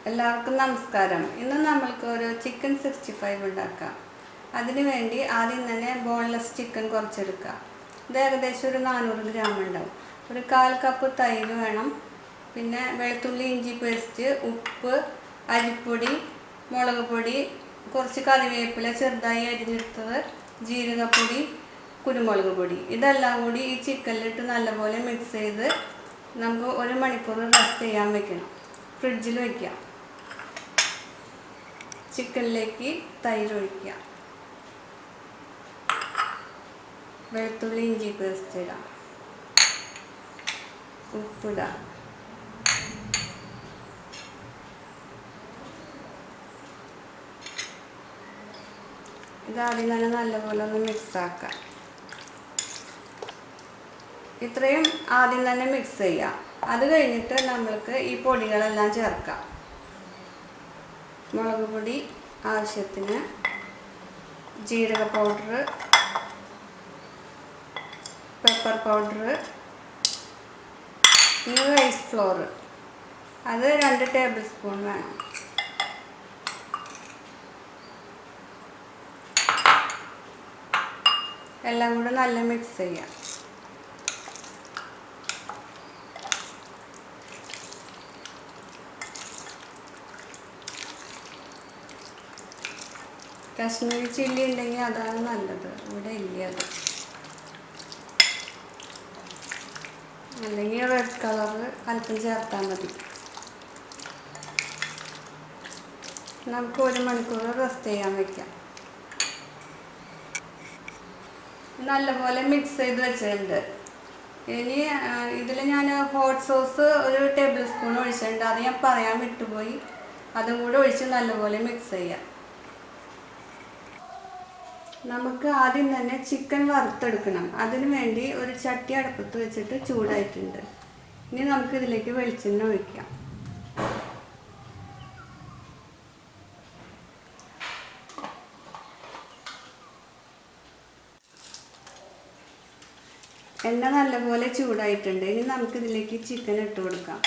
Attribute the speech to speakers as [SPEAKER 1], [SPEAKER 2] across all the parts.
[SPEAKER 1] എല്ലാവർക്കും നമസ്കാരം. ഇന്ന് നമ്മൾക്ക് ഒരു ചിക്കൻ 65 ഉണ്ടാക്കാം. അതിനു വേണ്ടി ആദ്യം തന്നെ ബോൺലെസ് ചിക്കൻ കുറച്ചെടുക്കുക. ഇത് ഏകദേശം ഒരു 400 ഗ്രാം ഉണ്ടാവും. ഒരു 1/4 കപ്പ് തൈര് വേണം. പിന്നെ വെളുത്തുള്ളി ഇഞ്ചി പേസ്റ്റ്, ഉപ്പ്, അരിപ്പൊടി, മുളക് പൊടി, കുറച്ച് കറിവേപ്പില ചെറുതായി അരിഞ്ഞെടുത്തത്, ജീരകപ്പൊടി, കുരുമുളക് പൊടി. ഇതെല്ലാം കൂടി ഈ ചിക്കനിലിട്ട് നല്ലപോലെ മിക്സ് ചെയ്ത് നമുക്ക് 1 മണിക്കൂർ റെസ്റ്റ് ചെയ്യാൻ വെക്കണം. ഫ്രിഡ്ജിൽ വയ്ക്കുക. ചിക്കനിലേക്ക് തൈര് ഒഴിക്കുക, വെളുത്തുള്ളി ഇഞ്ചി പേസ്റ്റ് ഇടാം, ഉപ്പിടാം, ഇതാദ്യം തന്നെ നല്ലപോലെ ഒന്ന് മിക്സ് ആക്കാം. ഇത്രയും ആദ്യം തന്നെ മിക്സ് ചെയ്യാം. അത് കഴിഞ്ഞിട്ട് നമ്മൾക്ക് ഈ പൊടികളെല്ലാം ചേർക്കാം. മുളക് പൊടി ആവശ്യത്തിന്, ജീരക പൗഡർ, പെപ്പർ പൗഡർ, ഇനി റൈസ് ഫ്ലോർ അത് 2 ടേബിൾ സ്പൂൺ വേണം. എല്ലാം കൂടെ നല്ല മിക്സ് ചെയ്യാം. കാശ്മീരി ചില്ലി ഉണ്ടെങ്കിൽ അതാണ് നല്ലത്. ഇവിടെ ഇല്ല അത്. അല്ലെങ്കിൽ റെഡ് കളർ അല്പം ചേർത്താൽ മതി. നമുക്ക് 1 മണിക്കൂർ റെസ്റ്റ് ചെയ്യാൻ വയ്ക്കാം. നല്ലപോലെ മിക്സ് ചെയ്ത് വെച്ചിട്ടുണ്ട്. ഇനി ഇതിൽ ഞാൻ ഹോട്ട് സോസ് 1 ടേബിൾ സ്പൂൺ ഒഴിച്ചിട്ടുണ്ട്. അത് ഞാൻ പറയാൻ വിട്ടുപോയി. അതും കൂടെ ഒഴിച്ച് നല്ലപോലെ മിക്സ് ചെയ്യാം. നമുക്ക് ആദ്യം തന്നെ ചിക്കൻ വറുത്തെടുക്കണം. അതിനു വേണ്ടി ഒരു ചട്ടി അടുപ്പത്ത് വെച്ചിട്ട് ചൂടായിട്ടുണ്ട്. ഇനി നമുക്ക് ഇതിലേക്ക് വെളിച്ചെണ്ണ ഒഴിക്കാം. എണ്ണ നല്ലപോലെ ചൂടായിട്ടുണ്ട്. ഇനി നമുക്ക് ഇതിലേക്ക് ചിക്കൻ ഇട്ട് കൊടുക്കാം.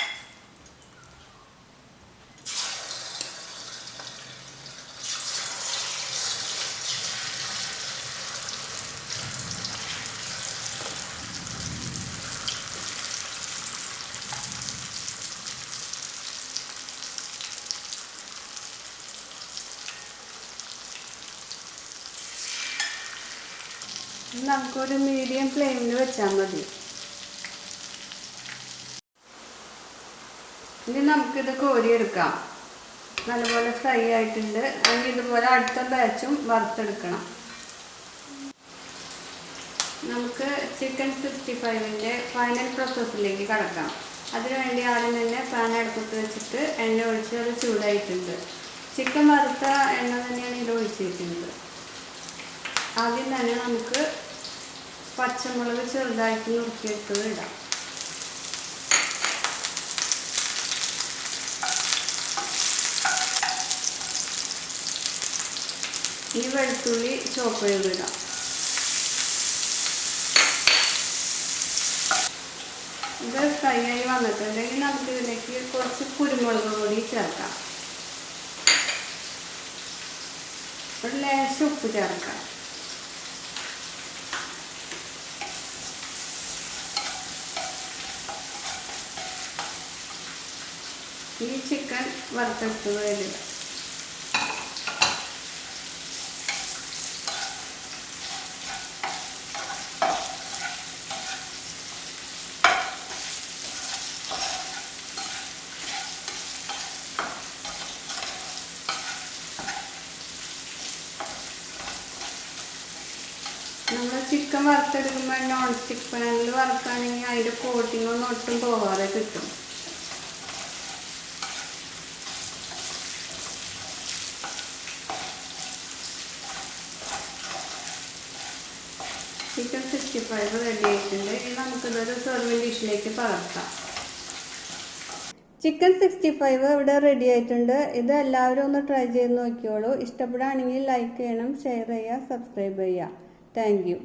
[SPEAKER 1] നമുക്കൊരു മീഡിയം ഫ്ലെയിമിൽ വെച്ചാൽ മതി. ഇനി നമുക്കിത് കോരിയെടുക്കാം. നല്ലപോലെ ഫ്രൈ ആയിട്ടുണ്ട്. അല്ലെങ്കിൽ ഇതുപോലെ അടുത്ത ബാച്ചും വറുത്തെടുക്കണം. നമുക്ക് ചിക്കൻ 65ൻ്റെ ഫൈനൽ പ്രോസസ്സിലേക്ക് കടക്കാം. അതിനുവേണ്ടി ആദ്യം തന്നെ പാൻ അടുപ്പത്ത് വെച്ചിട്ട് എണ്ണ ഒഴിച്ച് അത് ചൂടായിട്ടുണ്ട്. ചിക്കൻ വറുത്ത എണ്ണ തന്നെയാണ് ഇത് ഒഴിച്ചിരിക്കുന്നത്. ആദ്യം തന്നെ നമുക്ക് പച്ചമുളക് ചെറുതായിട്ട് നുറുക്കിയെടുത്തത് ഇടാം. ഈ വെളുത്തുള്ളി ചോപ്പ് ചെയ്തിടാം. ഇത് ഫ്രൈ ആയി വന്നിട്ടുണ്ടെങ്കിൽ നമുക്ക് ഇതിലേക്ക് കുറച്ച് കുരുമുളക് പൊടി ചേർക്കാം. ഒരു ലേശം ഉപ്പ് ചേർക്കാം. ഈ ചിക്കൻ വറുത്തെടുത്തത് വരിക. നമ്മൾ ചിക്കൻ വറുത്തെടുക്കുമ്പോൾ നോൺ സ്റ്റിക്ക് പാനിൽ വറുക്കുകയാണെങ്കിൽ അതിൻ്റെ കോട്ടിങ്ങൊന്നും ഒട്ടും പോകാതെ കിട്ടും. ചിക്കൻ 65 റെഡി ആയിട്ടുണ്ട്. ഇനി നമുക്കിതൊരു സെർവിങ് ഡിഷിലേക്ക് പകർത്താം. ചിക്കൻ 65 ഇവിടെ റെഡി ആയിട്ടുണ്ട്. ഇത് എല്ലാവരും ഒന്ന് ട്രൈ ചെയ്ത് നോക്കിയോളൂ. ഇഷ്ടപ്പെടുകയാണെങ്കിൽ ലൈക്ക് ചെയ്യണം, ഷെയർ ചെയ്യുക, സബ്സ്ക്രൈബ് ചെയ്യുക. Thank you.